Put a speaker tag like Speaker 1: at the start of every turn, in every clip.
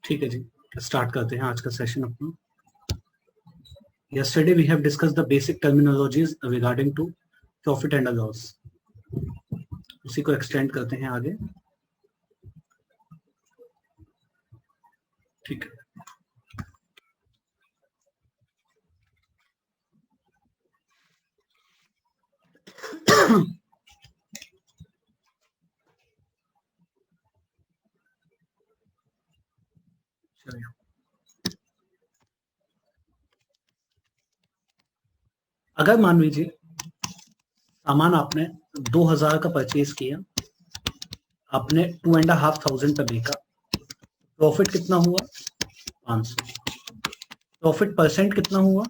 Speaker 1: ठीक है जी, स्टार्ट करते हैं आज का सेशन अपना। Yesterday we have discussed the basic terminologies regarding to profit and loss. उसी को एक्सटेंड करते हैं आगे। ठीक है, चलिए। अगर मान लीजिए सामान आपने 2000 का परचेज किया, आपने 2,500 पे बेचा, प्रॉफिट कितना हुआ? 500। प्रॉफिट परसेंट कितना हुआ?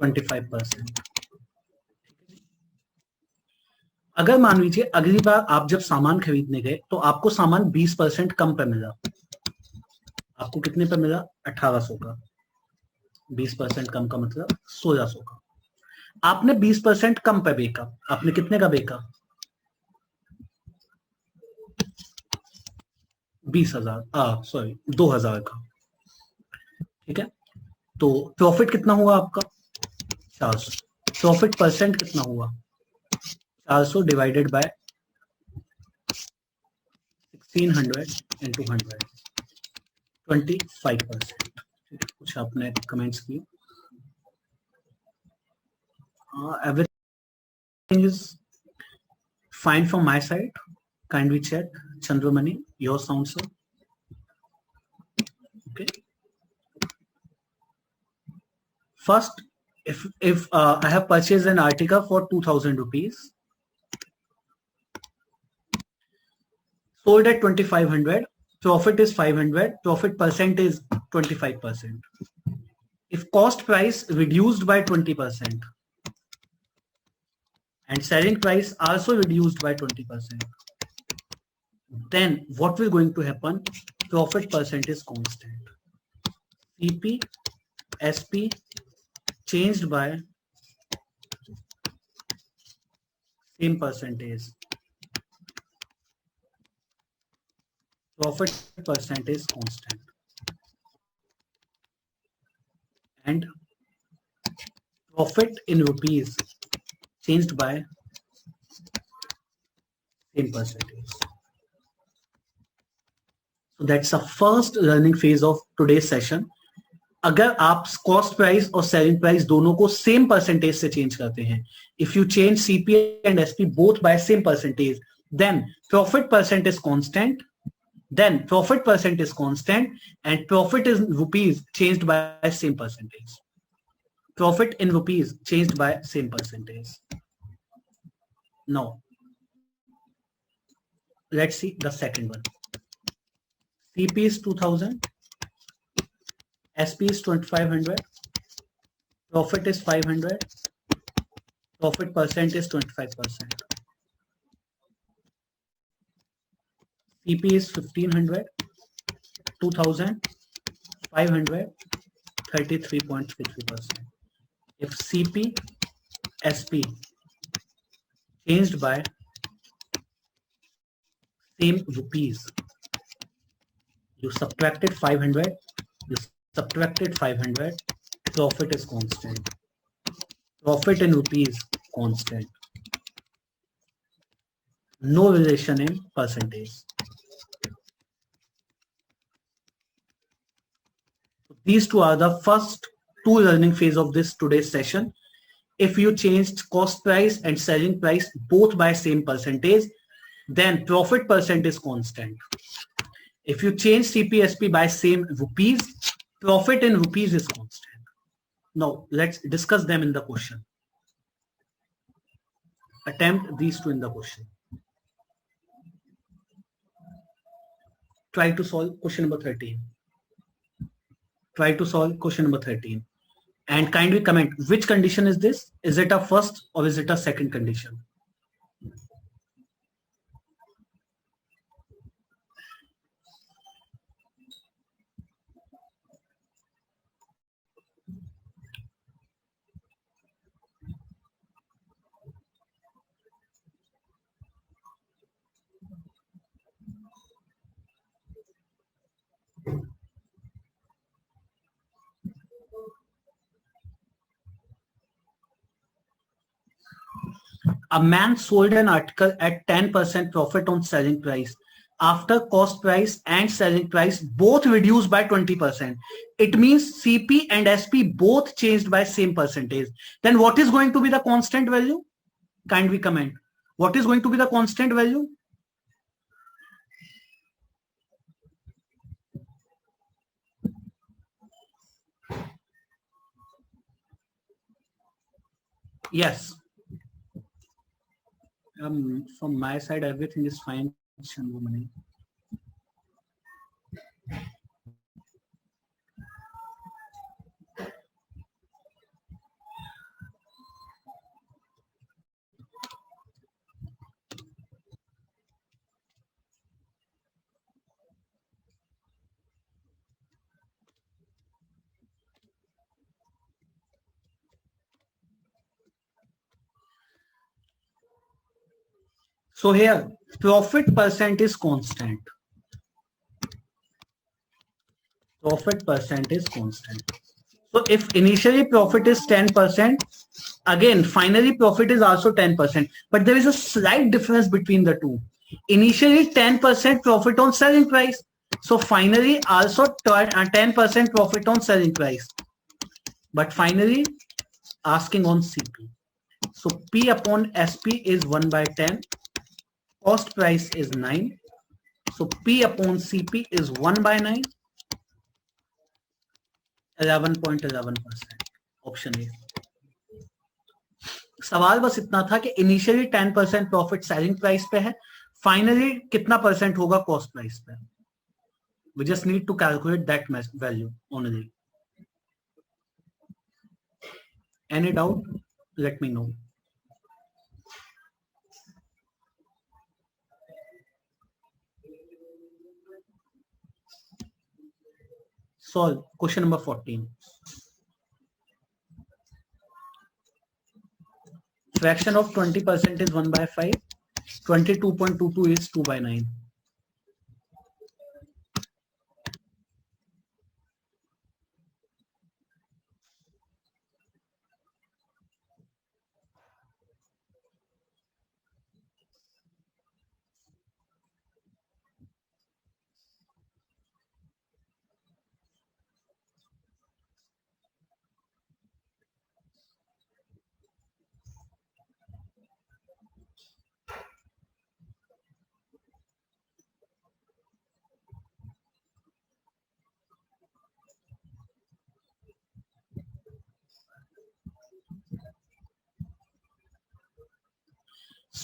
Speaker 1: 25%। अगर मान लीजिए अगली बार आप जब सामान खरीदने गए तो आपको सामान 20% कम पे मिला, आपको कितने पे मिला? 1800 का। 20% कम का मतलब 1600 का। आपने 20% कम पे बेचा, आपने कितने का बेचा? 20,000, सॉरी 2000 का। ठीक है, तो प्रॉफिट कितना हुआ आपका? 400। प्रॉफिट परसेंट कितना हुआ? 400 डिवाइडेड बाय 1600 इंटू 100, 25%। कुछ आपने कमेंट्स किए? Everything is fine from my side, kindly check. Chandramani, your sound, sir. Okay. First, if I have purchased an article for 2,000 rupees, sold at 2,500, profit is 500, profit percent is 25%. If cost price reduced by 20% and selling price also reduced by 20%, then what will going to happen? Profit percent is constant. CP, SP changed by same percentage. Profit percent is constant. And profit in rupees changed by same percentage. So that's the first learning phase of today's session. अगर आप cost price और selling price दोनों को same percentage से change करते हैं, if you change CP and SP both by same percentage, then profit percent is constant. Then profit percent is constant and profit in rupees changed by same percentage. Profit in rupees changed by same percentage. Now let's see the second one. CP is 2000, SP is 2500, profit is 500, profit percent is 25%. CP is 1500, 2000, 500, 33.33%. If CP, SP changed by same rupees, you subtracted 500, you subtracted 500, profit is constant. Profit in rupees constant. No relation in percentage. These two are the first two learning phase of this today's session. If you changed cost price and selling price both by same percentage, then profit percent is constant. If you change CPSP by same rupees, profit in rupees is constant. Now let's discuss them in the question. Attempt these two in the question. Try to solve question number 13. Try to solve question number 13. And kindly comment which condition is this? Is it a first or is it a second condition? A man sold an article at 10% profit on selling price. After cost price and selling price both reduced by 20%. It means CP and SP both changed by same percentage. Then what is going to be the constant value? Kindly comment. What is going to be the constant value? Yes. From my side, everything is fine. Shanmugam. So here, profit percent is constant. Profit percent is constant. So if initially profit is 10%, again, finally profit is also 10%. But there is a slight difference between the two. Initially 10% profit on selling price. So finally also 10% profit on selling price. But finally asking on CP. So P upon SP is 1 by 10. Cost price is 9. So P upon CP is 1 by 9. 11.11%. Option A. सवाल बस इतना था कि initially 10% profit selling price पे है, finally कितना percent होगा cost price पे. We just need to calculate that value only. Any doubt? Let me know. Solve question number 14. Fraction of 20% is 1 by 5. 22.22 is 2 by 9.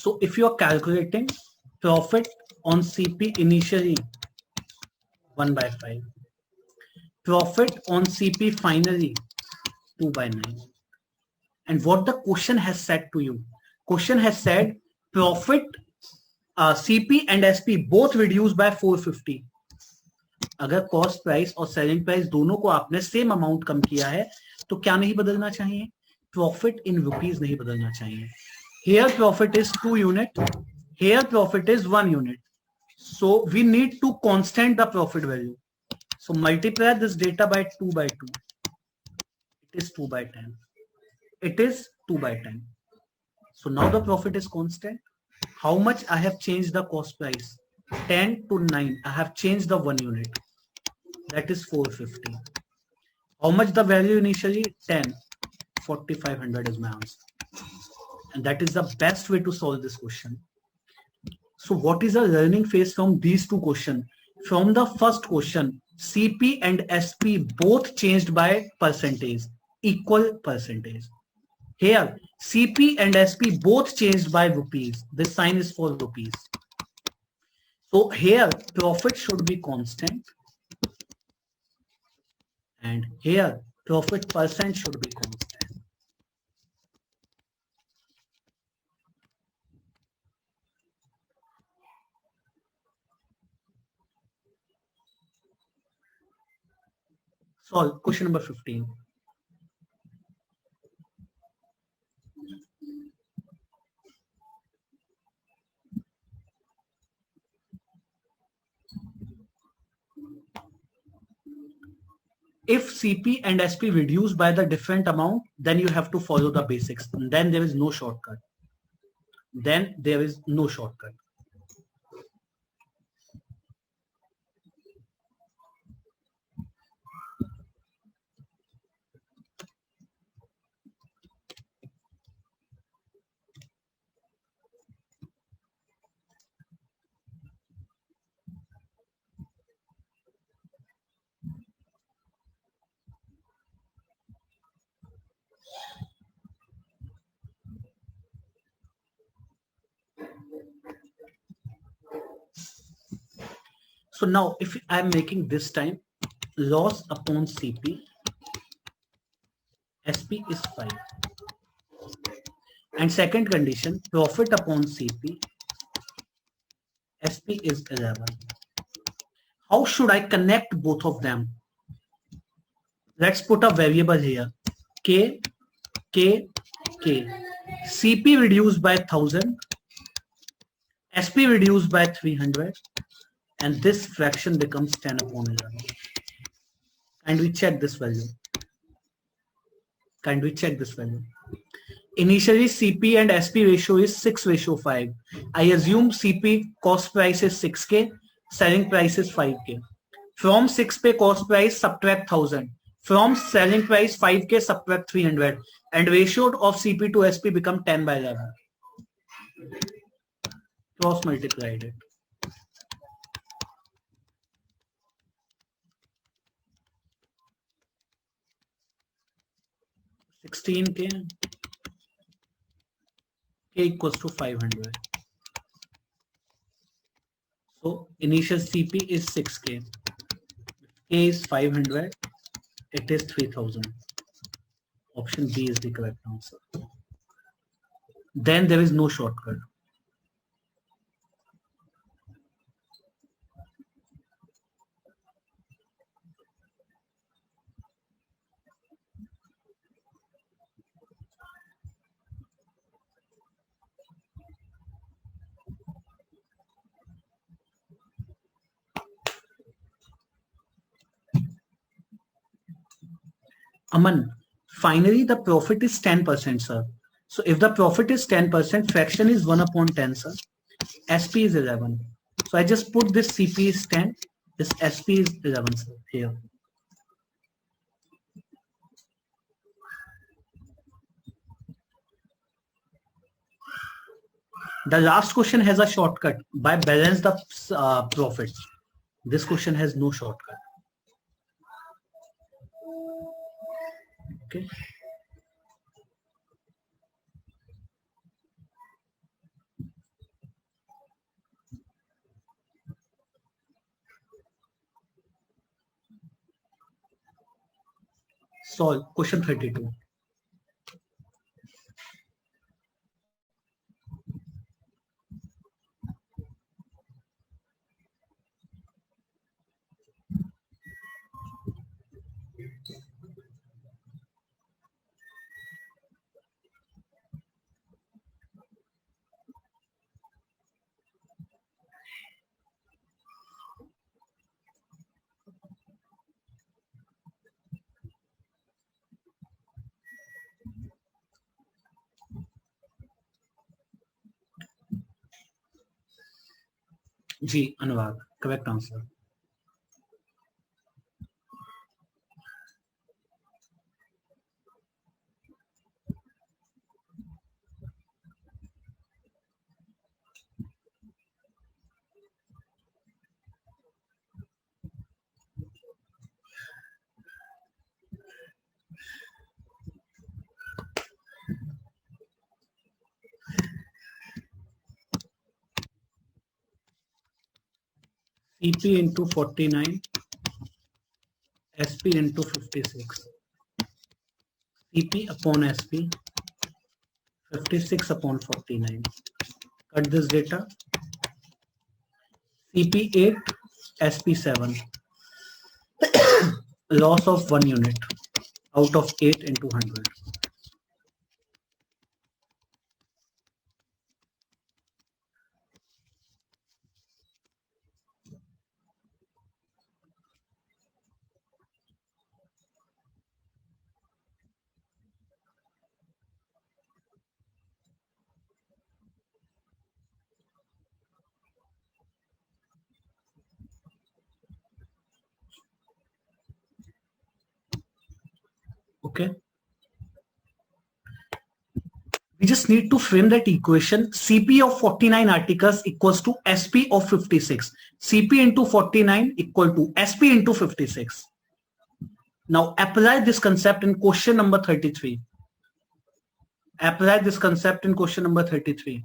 Speaker 1: So if you are calculating profit on CP initially 1 by 5, profit on CP finally 2 by 9, and what the question has said to you, question has said profit CP and SP both reduced by 450. अगर cost price और selling price दोनों को आपने same amount कम किया है तो क्या नहीं बदलना चाहिए? प्रॉफिट इन रुपीज नहीं बदलना चाहिए. Here profit is 2 unit, here profit is 1 unit. So we need to constant the profit value. So multiply this data by 2 by 2. It is 2 by 10. It is 2 by 10. So now the profit is constant. How much I have changed the cost price? 10 to 9. I have changed the 1 unit. That is 450. How much the value initially? 10. 4500 is my answer. And that is the best way to solve this question. So what is the learning phase from these two questions? From the first question, CP and SP both changed by percentage, equal percentage. Here, CP and SP both changed by rupees. This sign is for rupees. So here, profit should be constant. And here, profit percent should be constant. Solve question number 15. If CP and SP reduce by the different amount, then you have to follow the basics. And then there is no shortcut. then there is no shortcut. So now if I'm making this time loss upon CP, SP is 5. And second condition, profit upon CP, SP is 11. How should I connect both of them? Let's put a variable here. K, K, K. CP reduced by 1000, SP reduced by 300, and this fraction becomes 10 upon 11. And we check this value. Can we check this value? Initially, CP and SP ratio is 6:5. I assume CP cost price is 6K, selling price is 5K. From 6K cost price, subtract 1000. From selling price 5K, subtract 300. And ratio of CP to SP become 10/11. Cross multiplied it. 16K, K equals to 500. So initial CP is 6K. K is 500. It is 3000. Option B is the correct answer. Then there is no shortcut. Aman, finally the profit is 10%, sir. So if the profit is 10%, fraction is 1 upon 10, sir. SP is 11. So I just put this CP is 10, this SP is 11, sir, here. The last question has a shortcut. By balance the profit. This question has no shortcut. Okay. Solve question 32. G, Anurag, correct answer. CP into 49, SP into 56. CP upon SP, 56 upon 49. Cut this data. CP 8, SP 7. Loss of 1 unit out of 8 into 100. Okay. We just need to frame that equation. CP of 49 articles equals to SP of 56. CP into 49 equal to SP into 56. Now apply this concept in question number 33. Apply this concept in question number 33.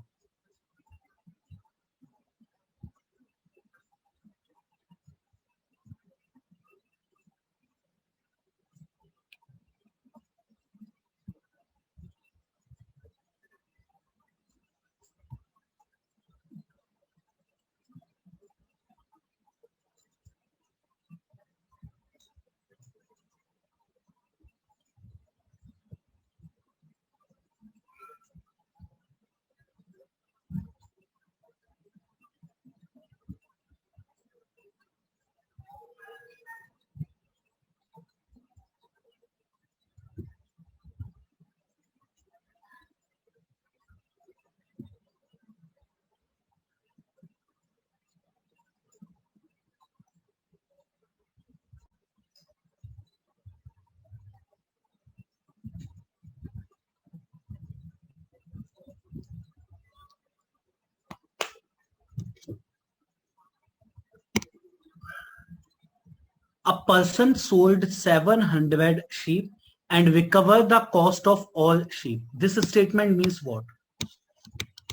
Speaker 1: A person sold 700 sheep and recovered the cost of all sheep. This statement means what?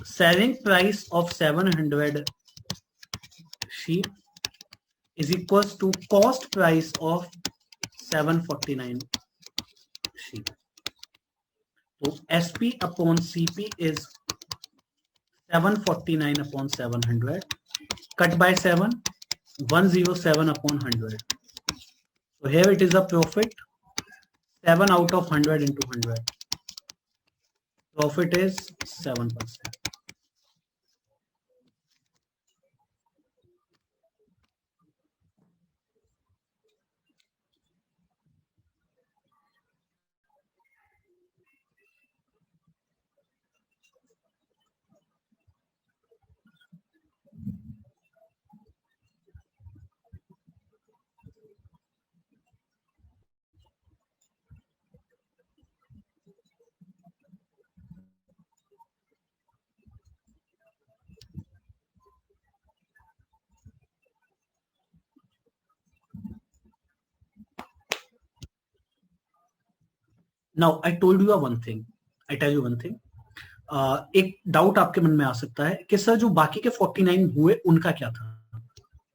Speaker 1: Selling price of 700 sheep is equals to cost price of 749 sheep. So SP upon CP is 749 upon 700. Cut by 7, 107 upon 100. So here it is a profit, 7 out of 100 into 100. Profit is 7%. Now I told you one thing. I tell you one thing. एक doubt आपके मन में आ सकता है कि sir जो बाकी के 49 हुए उनका क्या था.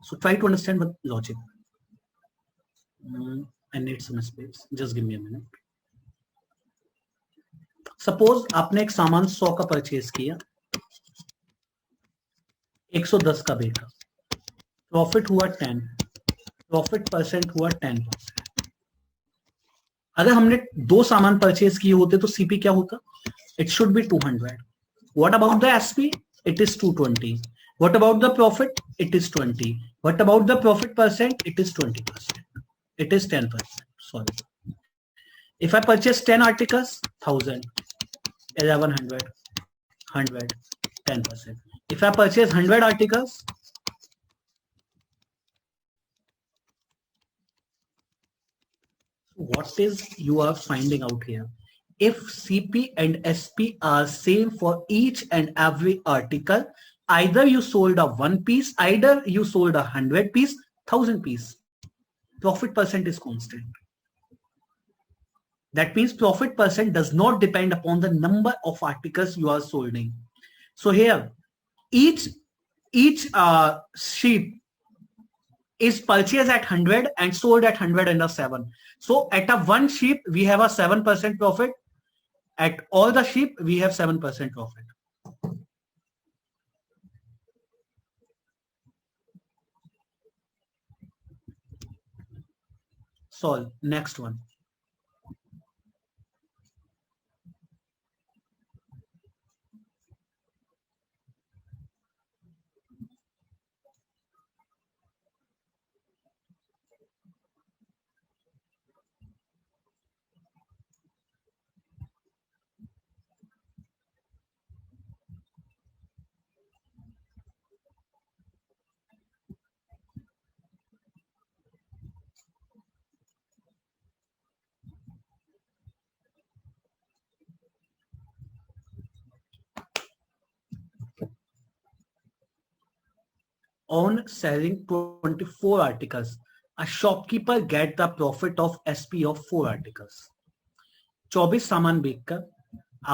Speaker 1: So try to understand the logic. I need some space. Just give me a minute. Suppose आपने एक सामान 100 का परचेज किया, 110 का बेचा, प्रॉफिट हुआ 10, प्रॉफिट परसेंट हुआ 10%. अगर हमने 2 सामान परचेज किए होते तो सीपी क्या होता? It should be 200. What about the SP? It is 220. What about the profit? It is 20. What about the profit percent? It is 20%. It is 10%. Sorry. If I purchase 10 articles, 1000, 1100, 100, 10%. If I purchase 100 articles, what is you are finding out here? If CP and SP are same for each and every article, either you sold a 1 piece, either you sold 100 piece, 1000 piece, profit percent is constant. That means profit percent does not depend upon the number of articles you are solding. So here, each sheep is purchased at 100 and sold at 107. So at a 1 sheep, we have a 7% profit. At all the sheep, we have 7% profit. Solve. Next one. On selling 24 articles, a shopkeeper get the profit of SP of 4 articles. 24 सामान बेचकर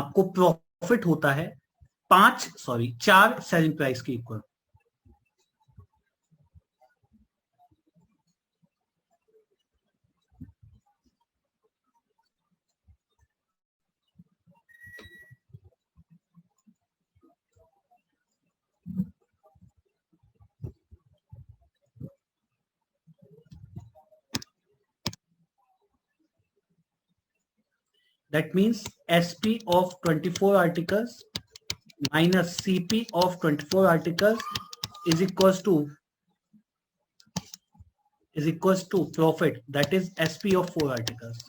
Speaker 1: आपको profit होता है 4 selling price के equal. That means SP of 24 articles minus CP of 24 articles is equals to profit, that is SP of 4 articles.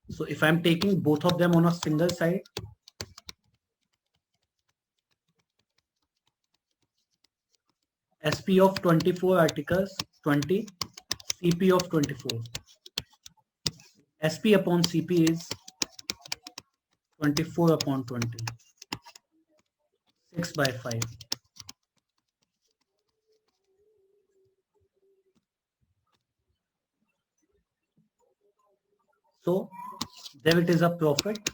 Speaker 1: So if I'm taking both of them on a single side, SP of 24 articles 20, CP of 24. SP upon CP is 24 upon 20, 6 by 5. So there it is, a profit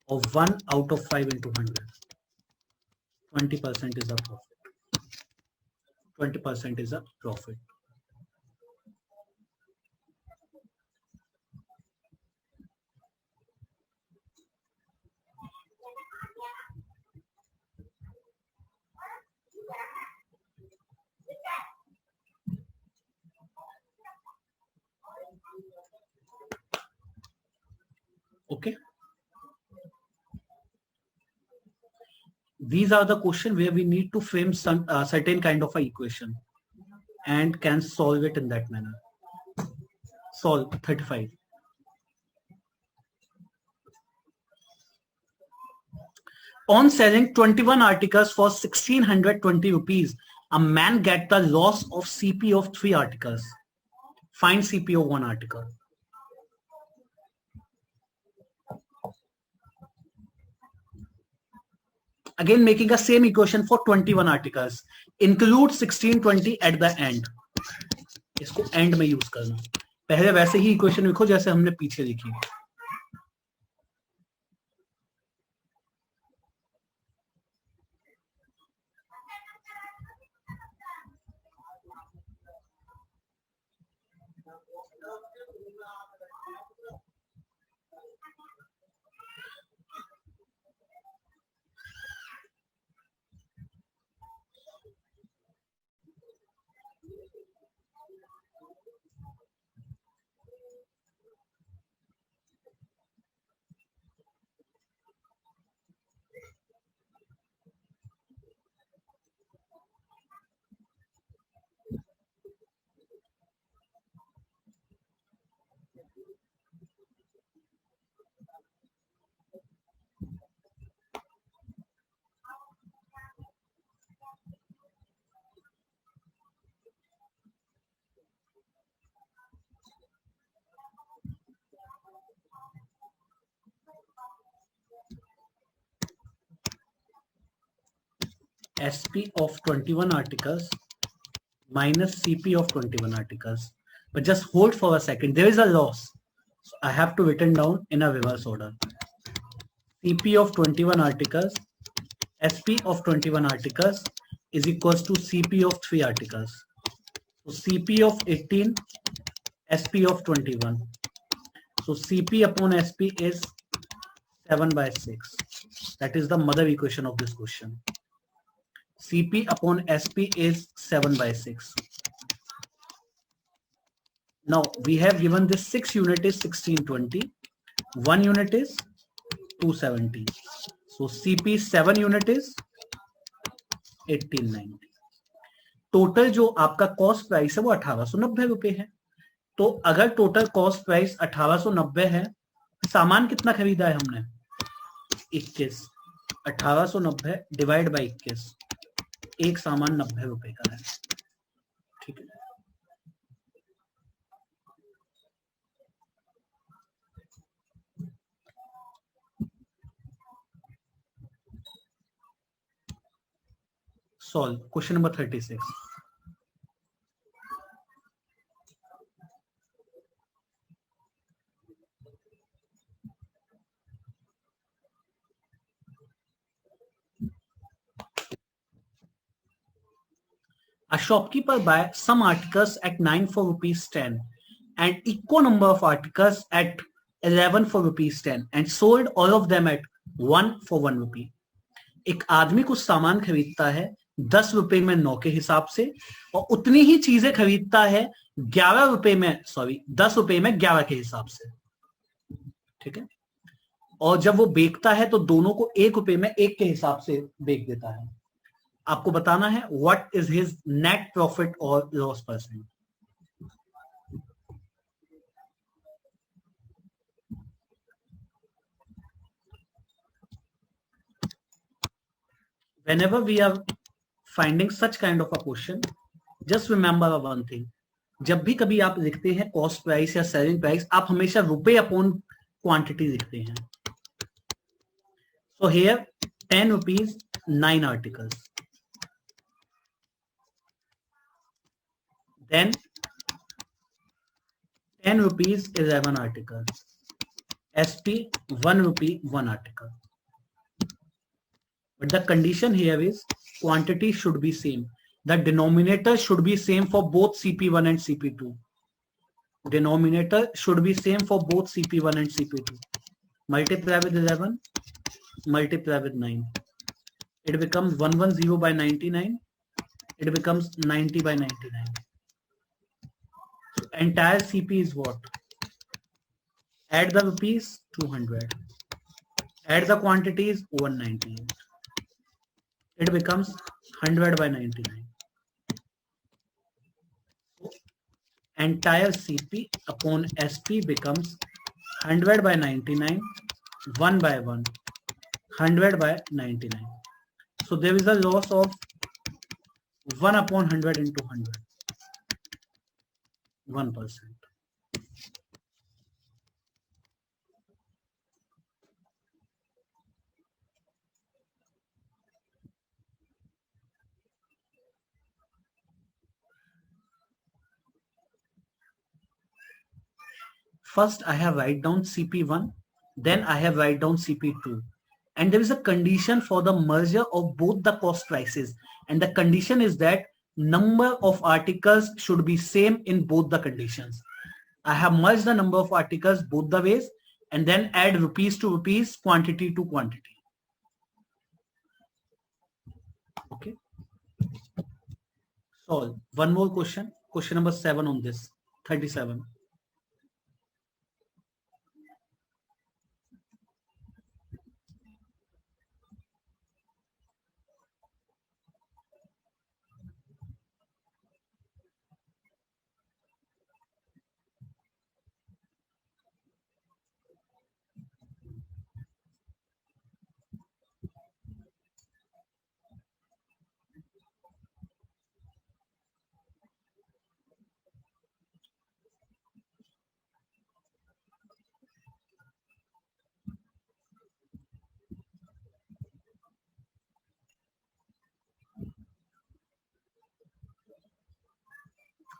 Speaker 1: of 1 out of 5 into 100. 20% is a profit. 20% is a profit. Okay. These are the questions where we need to frame some certain kind of a equation and can solve it in that manner. Solve 35. On selling 21 articles for 1620 rupees, a man get the loss of CP of 3 articles. Find CP of 1 article. Again making a same equation for 21 articles. Include 1620 at the end. इसको end में use करना. पहले वैसे ही equation लिखो जैसे हमने पीछे लिखी. SP of 21 articles minus CP of 21 articles. But just hold for a second. There is a loss. So I have to written down in a reverse order. CP of 21 articles, SP of 21 articles is equals to CP of 3 articles. So CP of 18, SP of 21. So CP upon SP is 7 by 6. That is the mother equation of this question. CP upon SP is 7 by 6. Now we have given this 6 unit is 1620, 1 unit is 270. So CP 7 unit is 1890. Total जो आपका cost price है वो 1890 रुपए है. तो अगर total cost price 1890 है, सामान कितना खरीदा है हमने? 21. 1890 डिवाइड बाई 21. एक सामान 90 रुपए का है. ठीक है. Solve question number 36. A shopkeeper buy some articles at 9 for rupees 10 and equal number of articles at 11 for rupees 10 and sold all of them at 1 for 1 rupee. एक आदमी कुछ सामान खरीदता है 10 रुपए में 9 के हिसाब से और उतनी ही चीजें खरीदता है 11 रुपए में 10 रुपए में 11 के हिसाब से. ठीक है. और जब वो बेचता है तो दोनों को 1 रुपए में 1 के हिसाब से बेच देता है. आपको बताना है what is his net profit और loss percent. Whenever we are finding such kind of a question, just remember one thing. जब भी कभी आप लिखते हैं कॉस्ट प्राइस या सेलिंग प्राइस, आप हमेशा रुपए अपॉन क्वांटिटी लिखते हैं. So here 10 rupees 9 articles. Then 10 rupees 11 articles. SP 1 rupee 1 article. But the condition here is quantity should be same. The denominator should be same for both CP1 and CP2. Denominator should be same for both CP1 and CP2. Multiply with 11, multiply with 9. It becomes 110 by 99. It becomes 90 by 99. So entire CP is what? Add the rupees 200. Add the quantities 198. It becomes 100 by 99. So entire CP upon SP becomes 100 by 99, 1 by 1, 100 by 99. So there is a loss of 1 upon 100 into 100. 1%. First, I have write down CP1, then I have write down CP2. And there is a condition for the merger of both the cost prices. And the condition is that number of articles should be same in both the conditions. I have merged the number of articles both the ways and then add rupees to rupees, quantity to quantity. Okay. Solve. One more question. Question number 7 on this. 37.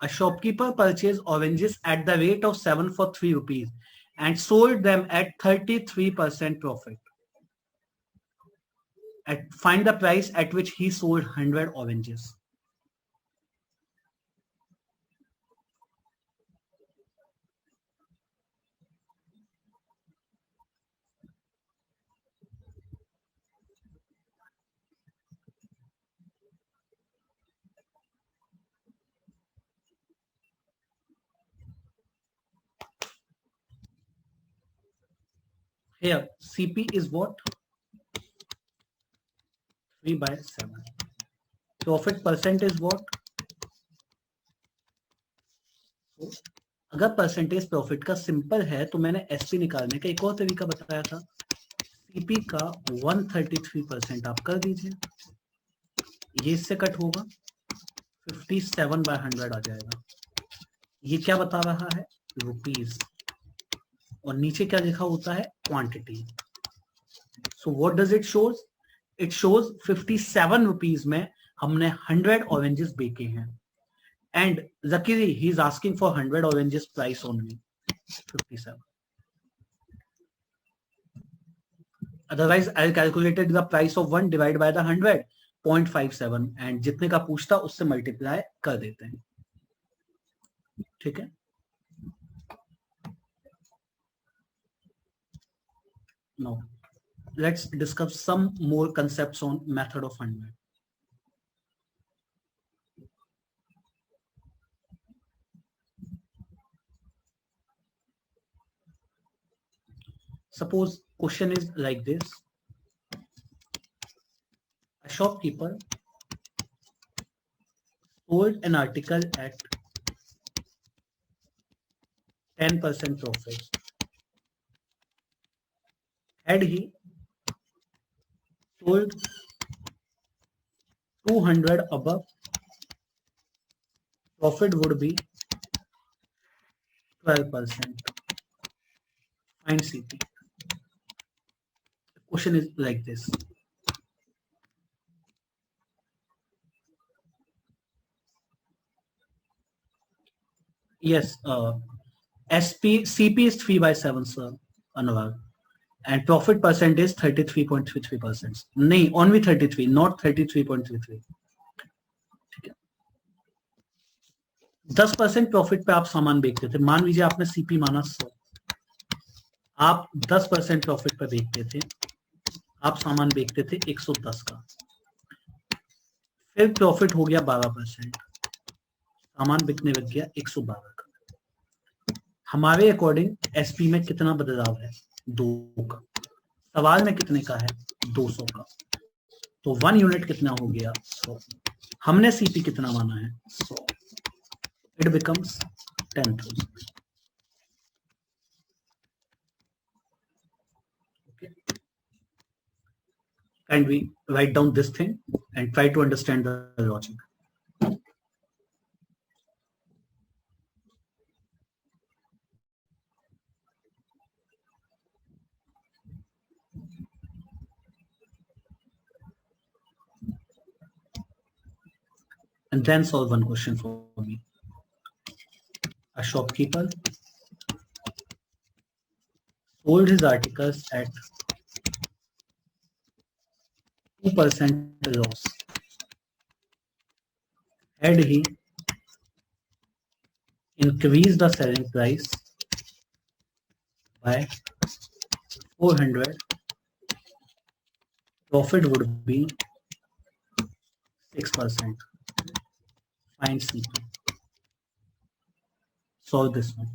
Speaker 1: A shopkeeper purchased oranges at the rate of 7 for 3 rupees and sold them at 33% profit. Find the price at which he sold 100 oranges. Here, CP is what? 3 by 7. Profit percent is what? So, अगर percentage profit का simple है तो मैंने SP निकालने का एक और तरीका बताया था. सीपी का 133% आप कर दीजिए, ये इससे कट होगा 57 by 100 आ जाएगा. ये क्या बता रहा है? रुपीज. और नीचे क्या लिखा होता है? Quantity. So what does it shows? It shows 57 rupees में हमने 100 ऑरेंजेस बेचे हैं and luckily he is asking for 100 oranges price only 57. Otherwise, I calculated the price of 1 divided by the 100, 0.57 and जितने का पूछता उससे मल्टीप्लाई कर देते हैं. ठीक है. Now, let's discuss some more concepts on method of 100. Suppose question is like this. A shopkeeper sold an article at 10% profit. Had he sold 200 above, profit would be 12%. Find CP. The question is like this. Yes, CP is 3 by 7, sir, Anurag. And profit percent is 33.33%. नहीं, only 33, not 33.33. ठीक है. 10% profit पे आप सामान बेचते थे. मान लीजिए आपने सीपी माना 100. आप 10% प्रॉफिट पे बेचते थे. आप सामान बेचते थे 110 का. फिर प्रॉफिट हो गया 12%. सामान बिकने लग गया 112 का. हमारे अकॉर्डिंग एसपी में कितना बदलाव है? 2 का. सवाल में कितने का है? 200 का. तो 1 यूनिट कितना हो गया? 100. हमने सीपी कितना माना है? 100. It becomes 10,000. Okay. And we write down this thing and try to understand the logic. And then solve one question for me. A shopkeeper sold his articles at 2% loss. Had he increased the selling price by 400, profit would be 6%. Find CP. Solve this one.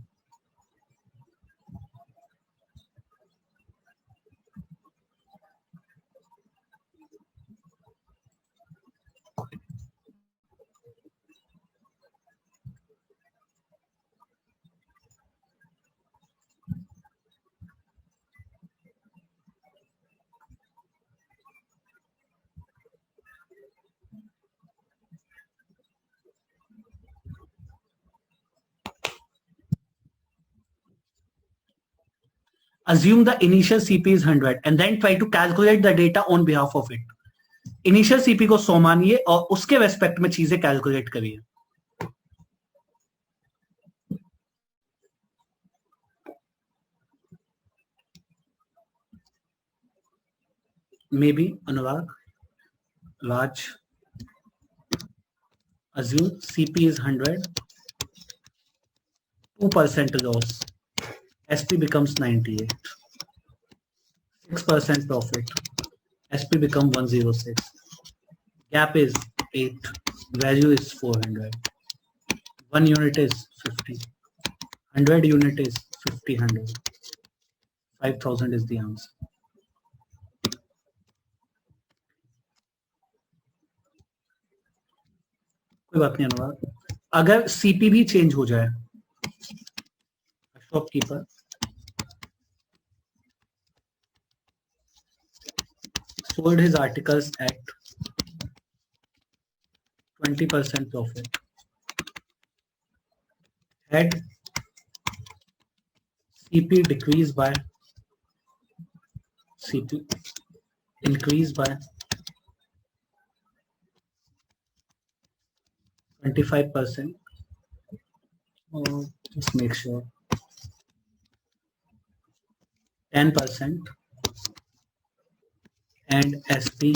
Speaker 1: Assume the initial CP is 100 and then try to calculate the data on behalf of it. Initial CP को 100 मानिए और उसके respect में चीजें calculate करिए. May be Anurag, Raj, assume CP is 100, 2% loss, SP becomes 98, 6% profit, SP become 106, gap is 8, value is 400, 1 unit is 50, 100 unit is 50, 100, 5,000 is the answer. कोई बात नहीं अनुराग. अगर सीपी भी चेंज हो जाए, shopkeeper sold his articles at 20% profit. Had CP decreased by CP increased by 25%. Just make sure. 10%. And SP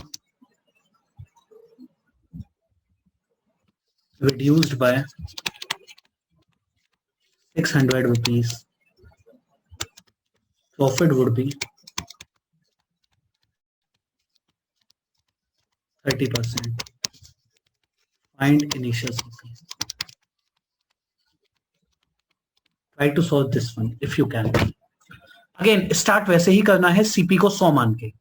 Speaker 1: reduced by 600 rupees. Profit would be 30%. Find initial CP. Try to solve this one if you can. Again, start वैसे ही करना है, CP को 100 मान के.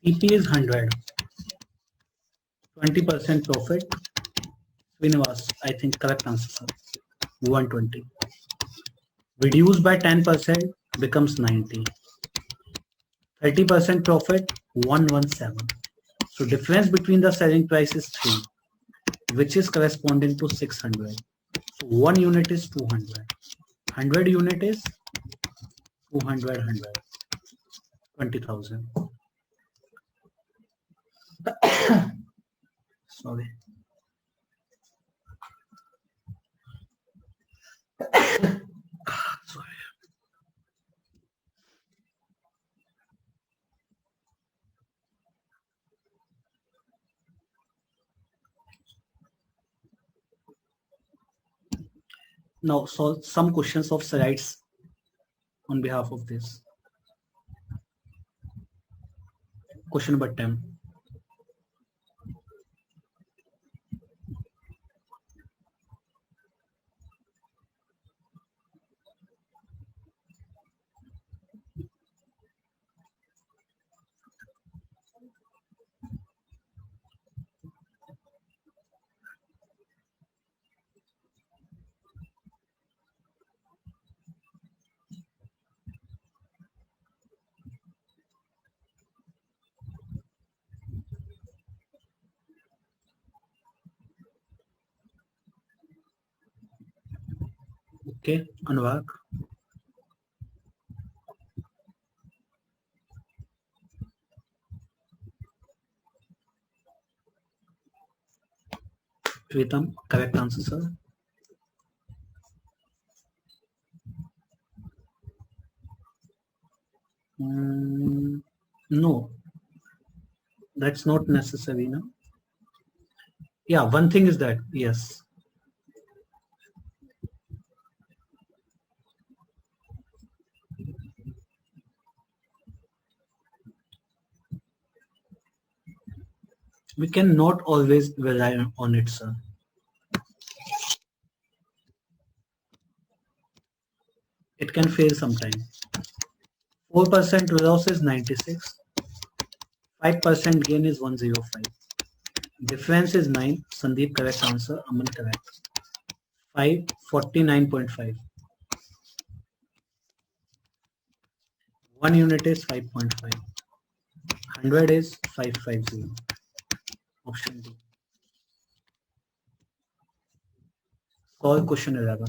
Speaker 1: CP is 100. 20% profit. Srinivas, I think correct answer, sir. 120. Reduced by 10% becomes 90. 30% profit, 117. So difference between the selling price is 3, which is corresponding to 600. So 1 unit is 200. 100 unit is 200, 100. 20,000. Sorry. Sorry. Now solve some questions of slides on behalf of this. Question number 10. Okay, Anurag. Pritam, correct answer, sir. No, that's not necessary, no? Yeah, one thing is that, yes. We cannot always rely on it, sir. It can fail sometime. 4% loss is 96. 5% gain is 105. Difference is 9. Sandeep, correct answer. Aman, correct. 5, 49.5. 1 unit is 5.5. 100 is 550. Option D. Solve question 11.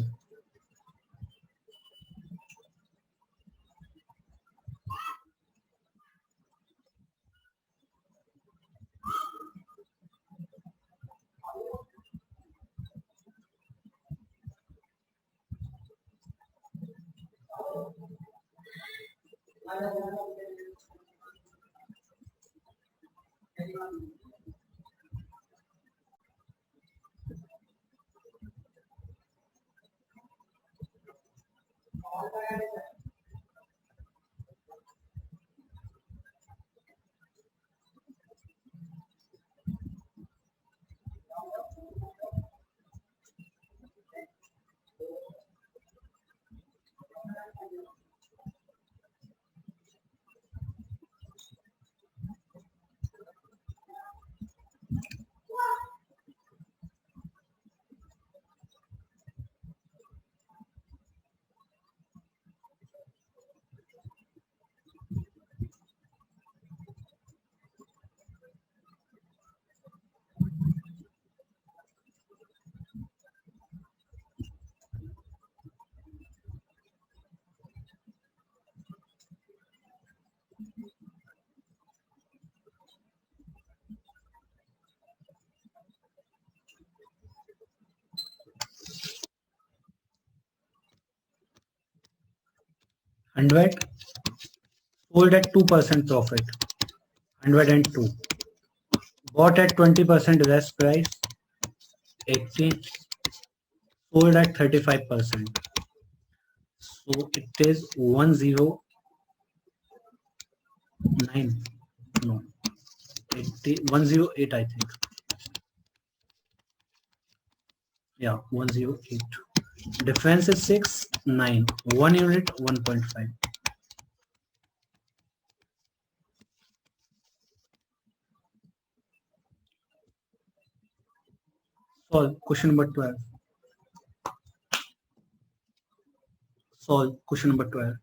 Speaker 1: 100 sold at 2% profit. 102 bought at 20% less price. 80 sold at 35%. So it is 109. No, 80, 108, I think. Yeah, 108. Difference is 6, 9. 1 unit, 1.5. Solve question number 12. Solve question number 12.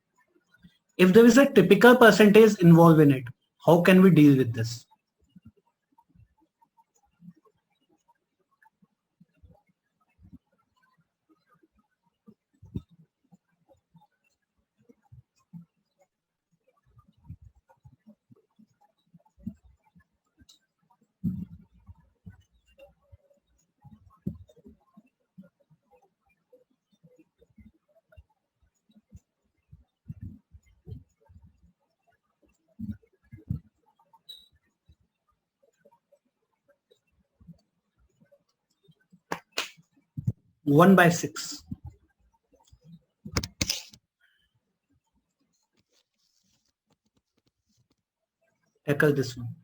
Speaker 1: If there is a typical percentage involved in it, how can we deal with this? One by 6. Tackle this one.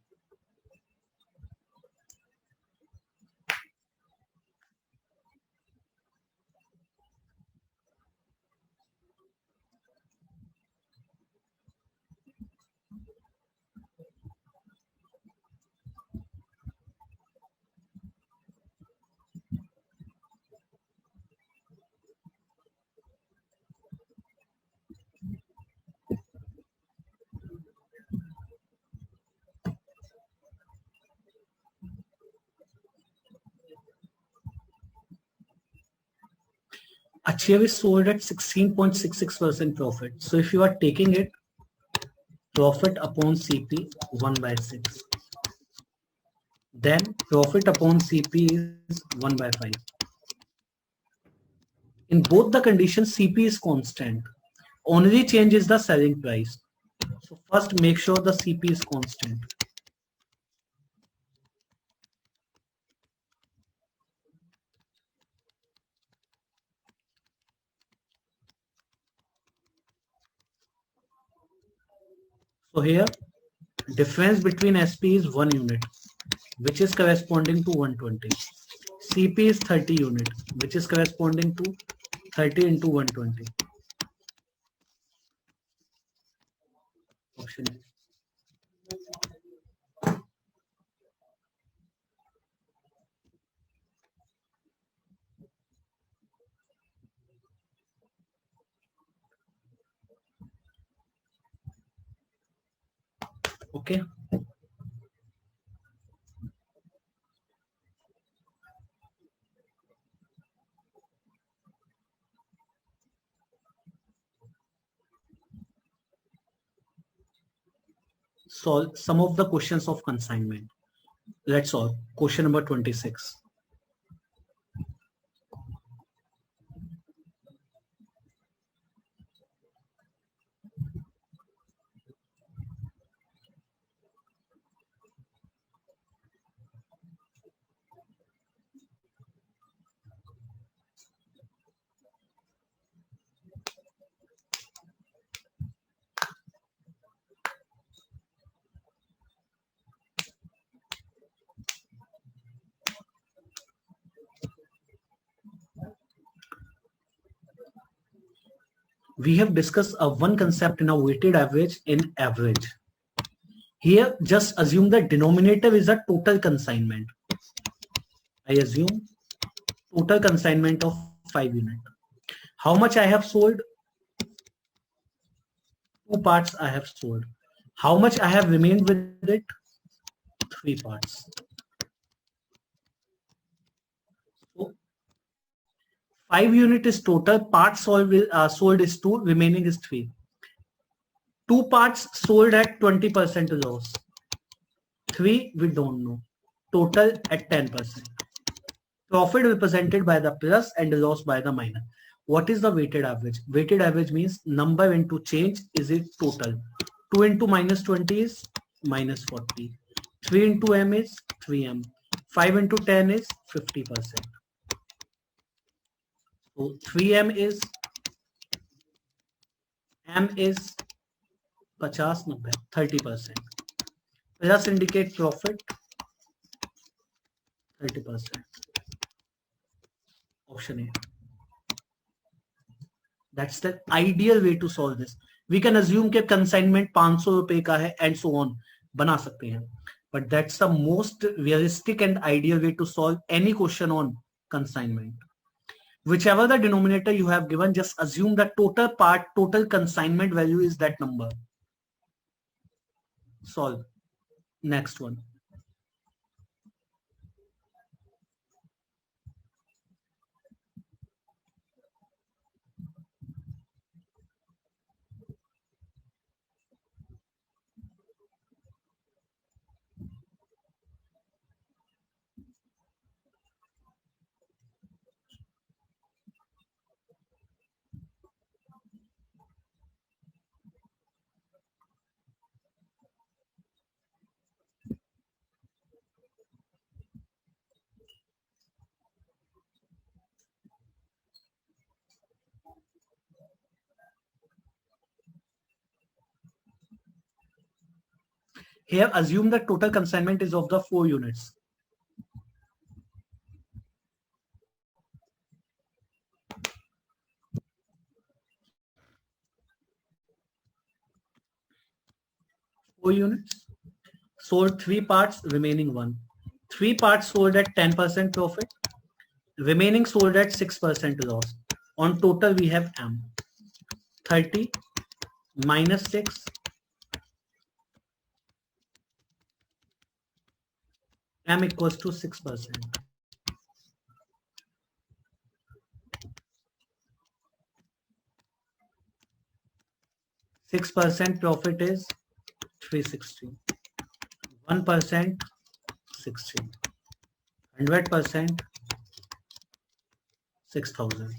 Speaker 1: Achieve is sold at 16.66% profit. So if you are taking it, profit upon CP 1 by 6. Then profit upon CP is 1 by 5. In both the conditions, CP is constant. Only change is the selling price. So first make sure the CP is constant. So here difference between SP is 1 unit, which is corresponding to 120. CP is 30 unit, which is corresponding to 30 into 120. Option A. Okay. Solve some of the questions of consignment. Let's solve question number 26. We have discussed one concept in a weighted average in average. Here, just assume the denominator is a total consignment. I assume total consignment of 5 units. How much I have sold? 2 parts I have sold. How much I have remained with it? 3 parts. So 5 unit is total, parts sold is 2, remaining is 3. 2 parts sold at 20% loss. 3 we don't know. Total at 10%. Profit represented by the plus and the loss by the minus. What is the weighted average? Weighted average means number into change is it total. 2 into minus 20 is minus 40. 3 into m is 3m. 5 into 10 is 50%. So 3m is m is 50, 90, 30%. Plus indicate profit 30%. Option A. That's the ideal way to solve this. We can assume कि consignment 500 रुपए का है and so on बना सकते हैं. But that's the most realistic and ideal way to solve any question on consignment. Whichever the denominator you have given, just assume the total consignment value is that number. Solve. Next one. Here, assume that total consignment is of the 4 units. Four units. Sold 3 parts, remaining 1. 3 parts sold at 10% profit. Remaining sold at 6% loss. On total, we have M. 30 minus 6. M equals to 6%. 6% profit is 360. 1% 60. 100% 6000.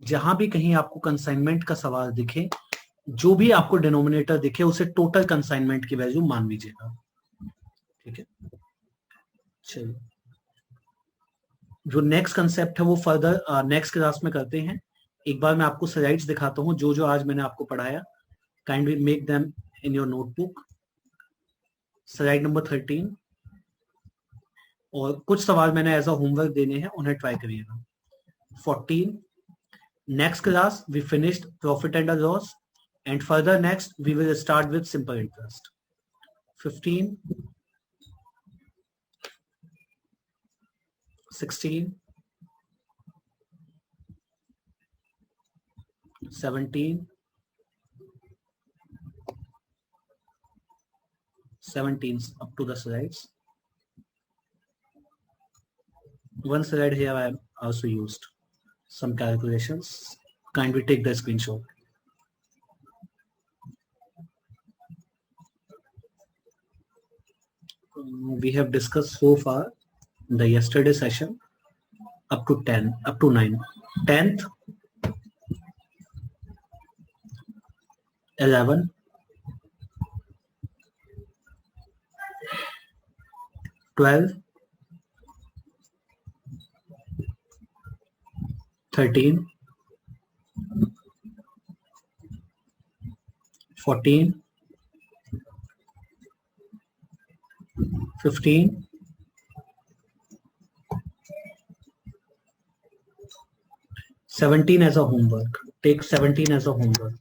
Speaker 1: जहां भी कहीं आपको consignment का सवाल दिखे, जो भी आपको डिनोमिनेटर दिखे, उसे टोटल कंसाइनमेंट की वैल्यू मान लीजिएगा. ठीक है, चलिए जो नेक्स्ट कंसेप्ट है वो फर्दर नेक्स्ट क्लास में करते हैं. एक बार मैं आपको स्लाइड्स दिखाता हूं जो जो आज मैंने आपको पढ़ाया. Kindly make them in your notebook. Slide number 13 और कुछ सवाल मैंने एज अ होमवर्क देने हैं, उन्हें ट्राई करिएगा. 14 next class we finished profit and loss, and further next we will start with simple interest. 15 16 17 17 up to the slides. One slide here I have also used some calculations. Kindly take the screenshot. We have discussed so far the yesterday session up to 10, up to 9. 10th, 11, 12, 13, 14, 15, 17 as a homework. Take 17 as a homework.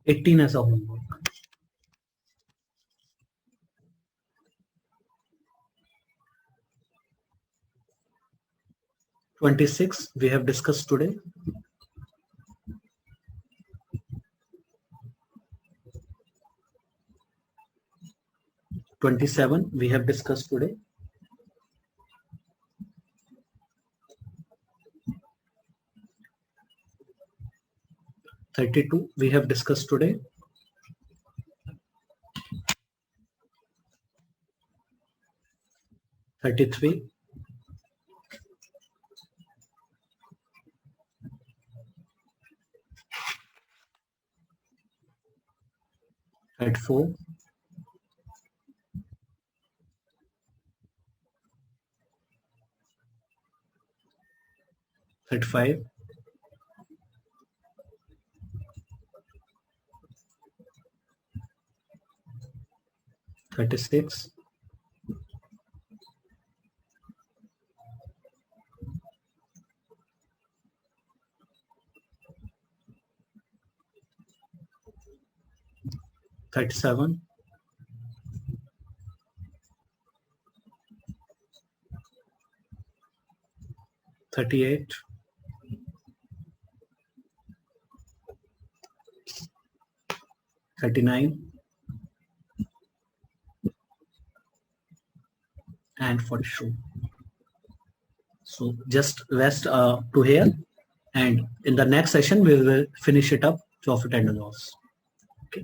Speaker 1: 18 as a homework. 26 we have discussed today. 27 we have discussed today. 32 we have discussed today. 33. 34. 35. 36. 37. 38. 39. And 42. So just rest to here, and in the next session we will finish it up, profit and loss. Okay.